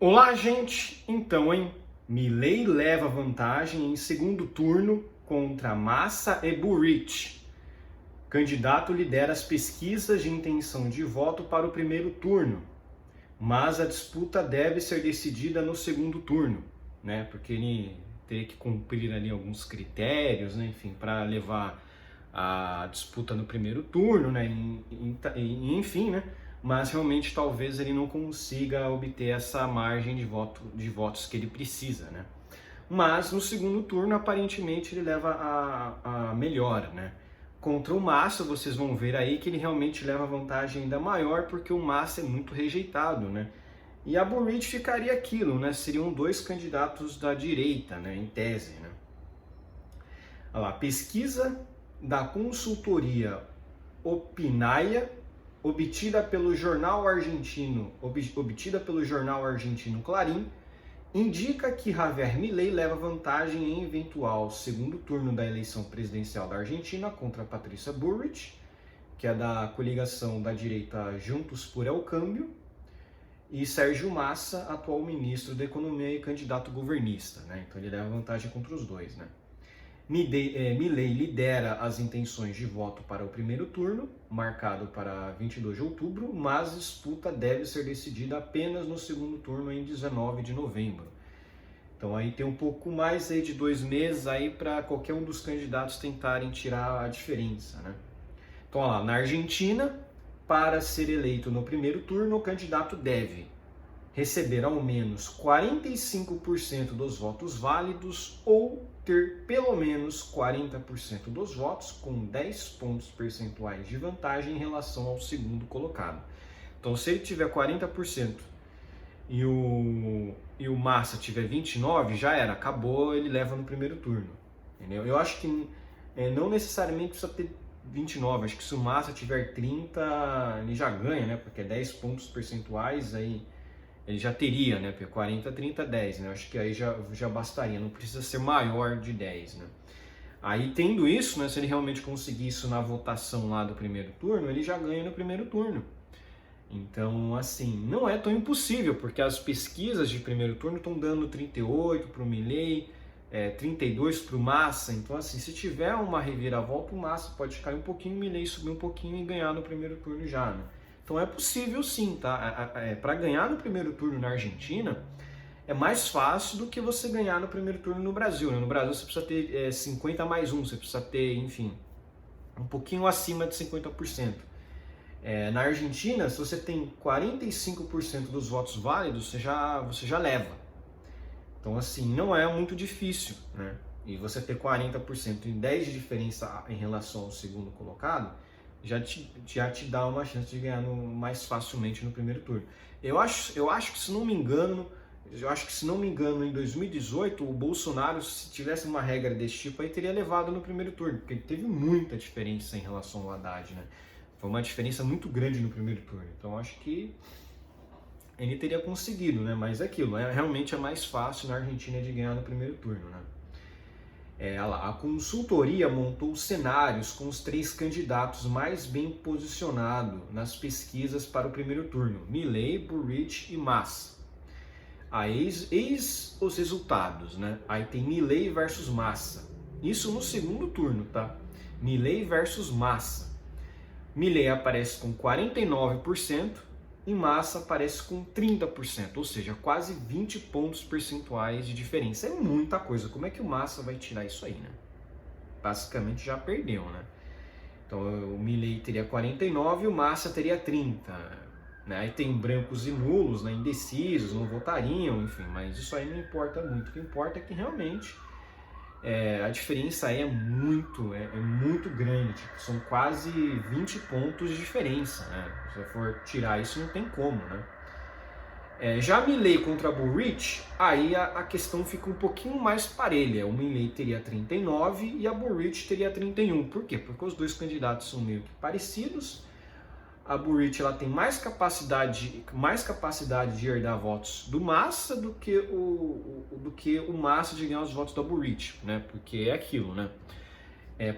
Olá, gente! Então, Milley leva vantagem em segundo turno contra Massa e Burrich. Candidato lidera as pesquisas de intenção de voto para o primeiro turno, mas a disputa deve ser decidida no segundo turno, né? Porque ele teria que cumprir ali alguns critérios, né? Enfim, para levar a disputa no primeiro turno, né? Enfim, né? Mas realmente talvez ele não consiga obter essa margem de votos que ele precisa, né? Mas no segundo turno, aparentemente, ele leva a melhora, né? Contra o Massa, vocês vão ver aí que ele realmente leva vantagem ainda maior, porque o Massa é muito rejeitado, né? E a Burrich ficaria aquilo, né? Seriam dois candidatos da direita, né? Em tese, né? Olha lá, pesquisa da consultoria Opinaia, obtida pelo jornal argentino Clarín, indica que Javier Milei leva vantagem em eventual segundo turno da eleição presidencial da Argentina contra Patrícia Burrich, que é da coligação da direita Juntos por El Cambio, e Sérgio Massa, atual ministro da Economia e candidato governista, né? Então ele leva vantagem contra os dois, né? Milei lidera as intenções de voto para o primeiro turno, marcado para 22 de outubro, mas a disputa deve ser decidida apenas no segundo turno, em 19 de novembro. Então aí tem um pouco mais aí de 2 meses aí para qualquer um dos candidatos tentarem tirar a diferença, né? Então, olha lá, na Argentina, para ser eleito no primeiro turno, o candidato deve receber ao menos 45% dos votos válidos ou ter pelo menos 40% dos votos, com 10 pontos percentuais de vantagem em relação ao segundo colocado. Então, se ele tiver 40% e o Massa tiver 29%, já era, acabou, ele leva no primeiro turno. Entendeu? Eu acho que não necessariamente precisa ter 29%, acho que se o Massa tiver 30%, ele já ganha, né? Porque 10 pontos percentuais aí ele já teria, né? 40, 30, 10, né? Acho que aí já bastaria, não precisa ser maior de 10, né? Aí, tendo isso, né? Se ele realmente conseguir isso na votação lá do primeiro turno, ele já ganha no primeiro turno. Então, assim, não é tão impossível, porque as pesquisas de primeiro turno estão dando 38 para o Milei, 32 para o Massa. Então, assim, se tiver uma reviravolta, o Massa pode cair um pouquinho, o Milei subir um pouquinho e ganhar no primeiro turno já, né? Então é possível sim, tá? Para ganhar no primeiro turno na Argentina é mais fácil do que você ganhar no primeiro turno no Brasil, né? No Brasil você precisa ter 50 mais 1, você precisa ter, enfim, um pouquinho acima de 50%. Na Argentina, se você tem 45% dos votos válidos, você já leva. Então, assim, não é muito difícil, né? E você ter 40% e 10% de diferença em relação ao segundo colocado, já te dá uma chance de ganhar mais facilmente no primeiro turno. Eu acho que, se não me engano, em 2018, o Bolsonaro, se tivesse uma regra desse tipo, aí teria levado no primeiro turno, porque ele teve muita diferença em relação ao Haddad, né? Foi uma diferença muito grande no primeiro turno. Então, acho que ele teria conseguido, né? Mas é aquilo, realmente é mais fácil na Argentina de ganhar no primeiro turno, né? A consultoria montou cenários com os 3 candidatos mais bem posicionados nas pesquisas para o primeiro turno: Milei, Burrich e Massa. Eis os resultados, né? Aí tem Milei versus Massa. Isso no segundo turno, tá? Milei versus Massa. Milei aparece com 49%. E Massa aparece com 30%, ou seja, quase 20 pontos percentuais de diferença. É muita coisa. Como é que o Massa vai tirar isso aí, né? Basicamente já perdeu, né? Então o Milei teria 49% e o Massa teria 30%. Né? Aí tem brancos e nulos, né? Indecisos, não votariam, enfim, mas isso aí não importa muito. O que importa é que realmente a diferença aí é muito grande, tipo, são quase 20 pontos de diferença, né? Se você for tirar isso, não tem como, né? Já Milei contra Burrich, aí a questão fica um pouquinho mais parelha. O Milei teria 39 e a Burrich teria 31. Por quê? Porque os dois candidatos são meio que parecidos. A Burrich, ela tem mais capacidade de herdar votos do Massa do que o Massa de ganhar os votos da Burrich, né? Porque é aquilo, né?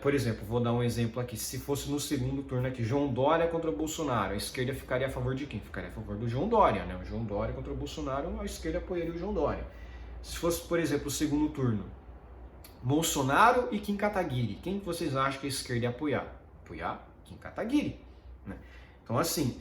Por exemplo, vou dar um exemplo aqui. Se fosse no segundo turno aqui, João Dória contra Bolsonaro, a esquerda ficaria a favor de quem? Ficaria a favor do João Dória, né? O João Dória contra o Bolsonaro, a esquerda apoiaria o João Dória. Se fosse, por exemplo, o segundo turno, Bolsonaro e Kim Kataguiri, quem vocês acham que a esquerda ia apoiar? Apoiar Kim Kataguiri, né? Então, assim,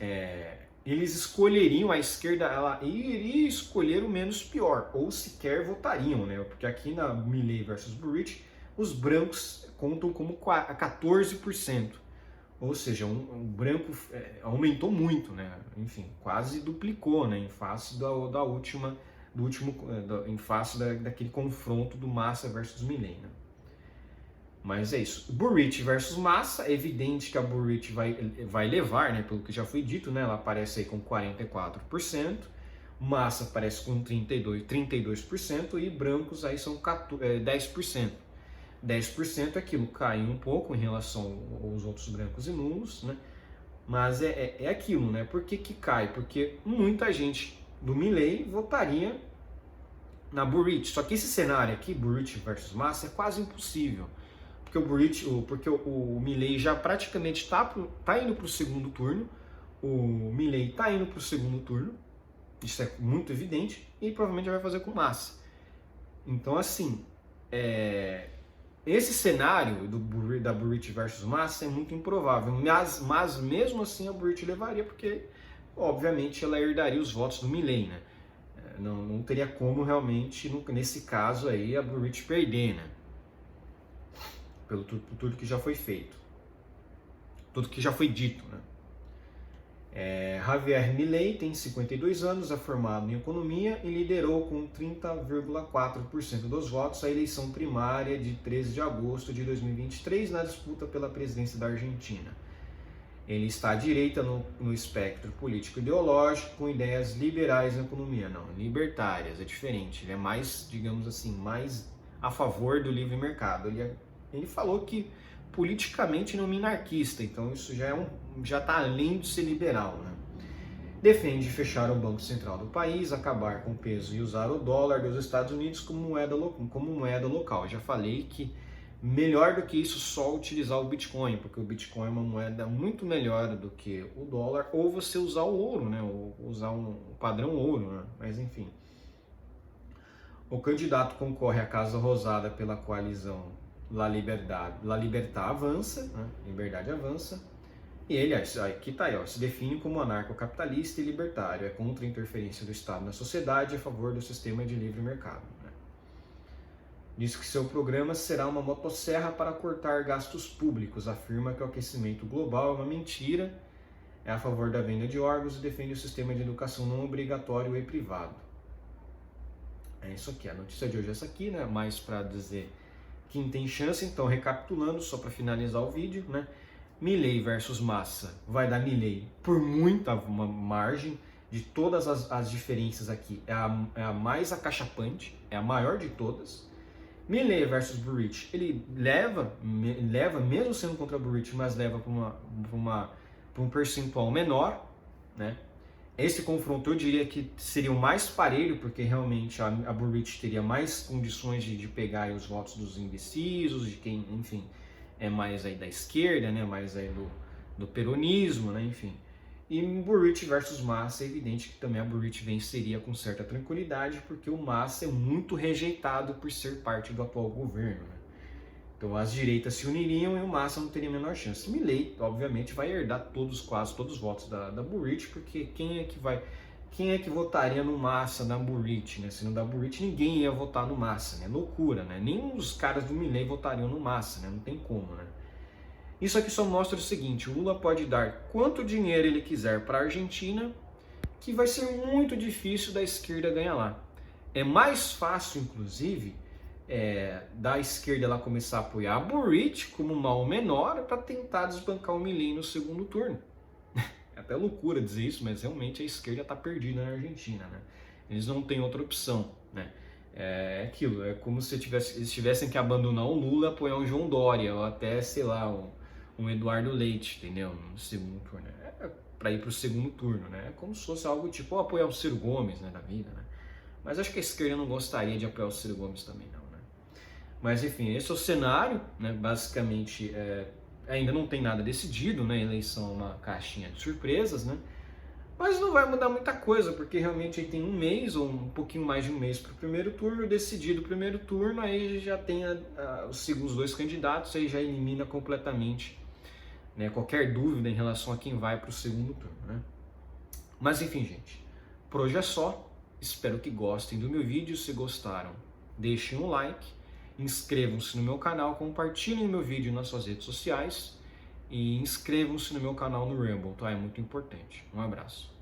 eles escolheriam, a esquerda, ela iria escolher o menos pior, ou sequer votariam, né? Porque aqui na Milei versus Burrich, os brancos contam como 14%. Ou seja, um branco aumentou muito, né? Enfim, quase duplicou, né? Em face em face daquele confronto do Massa versus Milei, né? Mas é isso. Burrich versus Massa, é evidente que a Burrich vai levar, né? Pelo que já foi dito, né? Ela aparece aí com 44%, Massa aparece com 32% e brancos aí são 10%. 10% aquilo caiu um pouco em relação aos outros brancos e nulos, né? Mas é aquilo, né? Por que cai? Porque muita gente do Milei votaria na Burrich. Só que esse cenário aqui, Burrich versus Massa, é quase impossível. Porque o Milei já praticamente tá indo para o segundo turno, o Milei está indo para o segundo turno, isso é muito evidente, e provavelmente vai fazer com Massa. Então, assim, esse cenário da Burrich versus Massa é muito improvável, mas mesmo assim a Burrich levaria, porque obviamente ela herdaria os votos do Milei, né? Não teria como realmente, nesse caso aí, a Burrich perder, né? Por tudo que já foi feito, tudo que já foi dito, né? Javier Milei tem 52 anos, é formado em economia e liderou com 30,4% dos votos a eleição primária de 13 de agosto de 2023 na disputa pela presidência da Argentina. Ele está à direita no espectro político-ideológico, com ideias liberais na economia. Não, libertárias, é diferente. Ele é mais, digamos assim, mais a favor do livre mercado. Ele falou que politicamente não é minarquista, então isso já está além de ser liberal, né? Defende fechar o Banco Central do país, acabar com o peso e usar o dólar dos Estados Unidos como moeda local. Já falei que melhor do que isso só utilizar o Bitcoin, porque o Bitcoin é uma moeda muito melhor do que o dólar, ou você usar o ouro, né? Ou usar um padrão ouro, né? Mas enfim. O candidato concorre à Casa Rosada pela coalizão La Libertad Avança, né? Liberdade Avança, e ele, aqui tá aí, se define como anarcocapitalista e libertário, é contra a interferência do Estado na sociedade e a favor do sistema de livre mercado. Né? Diz que seu programa será uma motosserra para cortar gastos públicos, afirma que o aquecimento global é uma mentira, é a favor da venda de órgãos e defende o sistema de educação não obrigatório e privado. É isso aqui, a notícia de hoje é essa aqui, né? Mais para dizer quem tem chance. Então, recapitulando, só para finalizar o vídeo, né? Milei versus Massa vai dar Milei por muita margem. De todas as diferenças aqui, é a mais acachapante, é a maior de todas. Milei versus Burrich, ele leva mesmo sendo contra Burrich, mas leva para um percentual menor, né? Esse confronto eu diria que seria o mais parelho, porque realmente a Burrich teria mais condições de pegar os votos dos indecisos, de quem, enfim, é mais aí da esquerda, né, mais aí do peronismo, né, enfim. E Burrich versus Massa, é evidente que também a Burrich venceria com certa tranquilidade, porque o Massa é muito rejeitado por ser parte do atual governo, né? Então as direitas se uniriam e o Massa não teria a menor chance. Milei, obviamente, vai herdar quase todos os votos da Burrich, porque quem é que votaria no Massa da Burrich, né? Se não da Burrich, ninguém ia votar no Massa, né? Loucura, né? Nem os caras do Milei votariam no Massa, né? Não tem como, né? Isso aqui só mostra o seguinte: o Lula pode dar quanto dinheiro ele quiser para a Argentina, que vai ser muito difícil da esquerda ganhar lá. É mais fácil, inclusive, da esquerda ela começar a apoiar a Burrich como mal menor para tentar desbancar o Milei no segundo turno. É até loucura dizer isso, mas realmente a esquerda está perdida na Argentina, né? Eles não têm outra opção, né? É aquilo, é como se eles tivessem que abandonar o Lula e apoiar o João Dória, ou até, sei lá, um Eduardo Leite, entendeu? No segundo turno. Para ir para o segundo turno, né? É como se fosse algo tipo apoiar o Ciro Gomes, né, da vida, né? Mas acho que a esquerda não gostaria de apoiar o Ciro Gomes também, não, né? Mas enfim, esse é o cenário, né? Basicamente, ainda não tem nada decidido, né? A eleição é uma caixinha de surpresas, né? Mas não vai mudar muita coisa, porque realmente aí tem um mês ou um pouquinho mais de um mês para o primeiro turno. Decidido o primeiro turno, aí já tem os dois candidatos, aí já elimina completamente, né, qualquer dúvida em relação a quem vai para o segundo turno, né? Mas enfim, gente, por hoje é só. Espero que gostem do meu vídeo. Se gostaram, deixem um like, inscrevam-se no meu canal, compartilhem o meu vídeo nas suas redes sociais e inscrevam-se no meu canal no Rumble, tá? É muito importante. Um abraço.